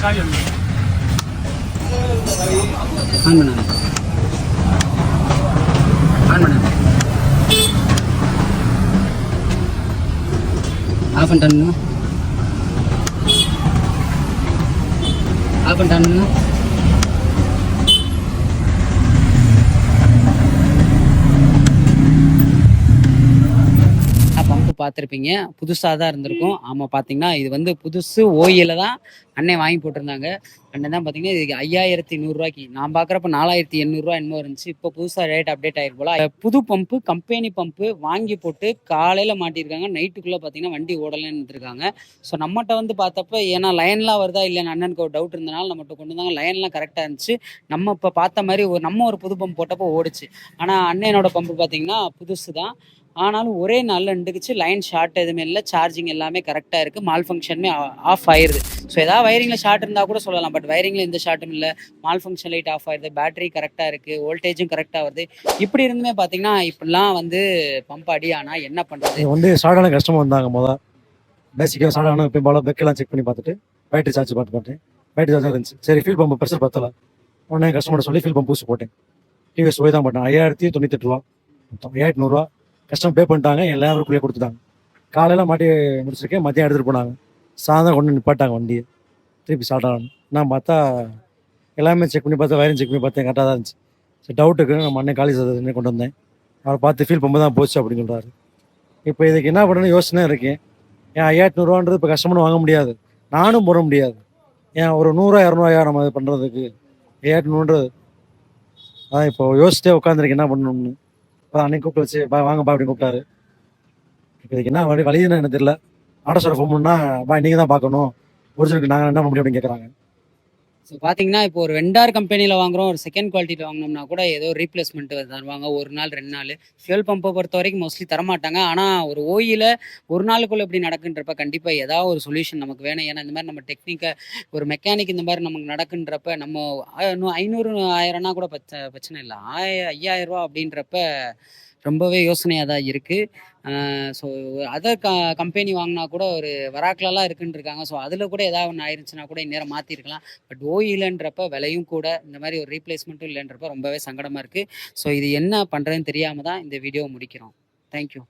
On பண்ணாங்க on பண்ணாங்க of பண்ணிட்டானுங்க of பண்ணிட்டானுங்க pump பார்த்துருப்பீங்க, புதுசாக தான் இருந்திருக்கும். ஆமாம், பார்த்தீங்கன்னா இது வந்து புதுசு ஓயில தான் அண்ணன் வாங்கி போட்டிருந்தாங்க. அண்ணன் தான் பார்த்தீங்கன்னா இது 5100 நான் பார்க்குறப்ப 4800 என்னமோ இருந்துச்சு. இப்போ புதுசாக ரேட் அப்டேட் ஆகிருக்கு போல. புது பம்பு, கம்பெனி பம்பு வாங்கி போட்டு காலையில் மாட்டியிருக்காங்க. நைட்டுக்குள்ளே பார்த்தீங்கன்னா வண்டி ஓடலைன்னு இருந்திருக்காங்க. ஸோ நம்மகிட்ட வந்து பார்த்தப்ப ஏன்னா லைன்லாம் வருதா இல்லைன்னு அண்ணனுக்கு ஒரு டவுட் இருந்தனால நம்மகிட்ட கொண்டு வந்தாங்க. லைன்லாம் கரெக்டாக இருந்துச்சு. நம்ம இப்போ பார்த்த மாதிரி நம்ம ஒரு புது பம்பு போட்டப்போ ஓடிச்சு. ஆனால் அண்ணனோட பம்பு பார்த்தீங்கன்னா புதுசு தான். ஆனாலும் ஒரே நாளில் நின்றுக்குச்சு. லைன் ஷார்ட் எதுவுமே இல்லை. சார்ஜிங் எல்லாமே கரெக்டாக இருக்குது. மால் ஃபங்க்ஷனுமே ஆஃப் ஆயிடுது. ஸோ ஏதாவது வயரிங்கில் ஷார்ட் இருந்தால் கூட சொல்லலாம். பட் வயரிங்கில் எந்த ஷார்ட்டும் இல்லை. மால் ஃபங்க்ஷன் லைட் ஆஃப் ஆயிடுது. பேட்டரி கரெக்டாக இருக்குது. வோல்டேஜும் கரெக்டாக வருது. இப்படி இருந்துமே பார்த்தீங்கன்னா இப்படிலாம் வந்து பம்ப் அடி ஆனால் என்ன பண்ணுறது? வந்து ஷார்ட்டான கஸ்டமர் வந்தாங்க. பேசிக்காக ஷார்ட்டான இப்போ போல பெக்கெல்லாம் செக் பண்ணி பார்த்துட்டு பேட்டரி சார்ஜ் பார்த்தேன். பேட்டரி சார்ஜ் இருந்துச்சு. சரி, ஃபீல் பம்பு ப்ரெஷர் பத்தலை. உடனே கஸ்டமர் சொல்லி ஃபீல் பம்ப் பூசி போட்டேன். டிவிஎஸ் போய் தான் போட்டேன். 5098 மொத்தம் 5100 கஸ்டமர் பே பண்ணிட்டாங்க. என் லேபருக்குள்ளேயே கொடுத்துட்டாங்க. காலையில் மாட்டி முடிச்சிருக்கேன். மதியம் எடுத்துகிட்டு போனாங்க. சாயந்தரம் கொண்டு நிப்பாட்டாங்க வண்டியை. திருப்பி ஸ்டார்ட் ஆகணும். நான் பார்த்தா எல்லாமே செக் பண்ணி பார்த்தேன். வயரிங் செக் பண்ணி பார்த்தேன். கரெக்டாக தான் இருந்துச்சு. சரி, டவுட்டுக்கு நம்ம அண்ணன் காலேஜ் கொண்டு வந்தேன். அவரை பார்த்து ஃபீல் பம்பு தான் போச்சு அப்படின்னு சொல்கிறாரு. இப்போ இதுக்கு என்ன பண்ணணும்னு யோசனை இருக்கேன். ஏன் 5100 இப்போ கஸ்டமரும் வாங்க முடியாது, நானும் போட முடியாது. ஏன் ஒரு 100 200 நம்ம இது பண்ணுறதுக்கு 5100 அதான் இப்போ யோசிச்சிட்டே உட்காந்துருக்கு என்ன பண்ணணும்னு. இப்போ அன்னைக்கு கூப்பிட்டு வச்சு வாங்கப்பா அப்படின்னு கூப்பிட்டாரு. இப்போ இதுக்கு என்ன வழி என்ன தெரியல. ஆட்டோ சார் ஃபோன் பண்ணா நீங்கள் தான் பார்க்கணும், ஒரிஜினலுக்கு நாங்கள் என்ன பண்ண முடியும் அப்படின்னு கேட்குறாங்க. ஸோ பார்த்தீங்கன்னா இப்போ ஒரு வெண்டார் கம்பெனியில் வாங்குறோம், ஒரு செகண்ட் குவாலிட்டியில் வாங்கினோம்னா கூட ஏதோ ரீப்ளேஸ்மெண்ட் தருவாங்க. ஒரு நாள் 2 நாள். ஃபியூல் பம்பை பொறுத்த வரைக்கும் மோஸ்ட்லி தரமாட்டாங்க. ஆனால் ஒரு ஓயில ஒரு நாளுக்குள்ளே எப்படி நடக்குன்றப்ப கண்டிப்பாக ஏதாவது ஒரு சொல்யூஷன் நமக்கு வேணும். ஏன்னா இந்த மாதிரி நம்ம டெக்னிக்கை ஒரு மெக்கானிக் இந்த மாதிரி நமக்கு நடக்குன்றப்ப நம்ம 500 1000னா கூட பிரச்சனை இல்லை. 5000 அப்படின்றப்ப ரொம்பவே யோசனையாக தான் இருக்குது. ஸோ அதர் கம்பெனி வாங்கினா கூட ஒரு வராக்கலெல்லாம் இருக்குன்னு இருக்காங்க. ஸோ அதில் கூட ஏதாவது ஒன்று ஆயிருந்துச்சுன்னா கூட இந்நேரம் மாற்றிருக்கலாம். பட் இல்லைன்றப்ப விலையும் கூட இந்த மாதிரி ஒரு ரீப்ளேஸ்மெண்ட்டும் இல்லைன்றப்ப ரொம்பவே சங்கடமாக இருக்குது. ஸோ இது என்ன பண்ணுறதுன்னு தெரியாமல் தான் இந்த வீடியோவை முடிக்கிறோம். தேங்க்யூ.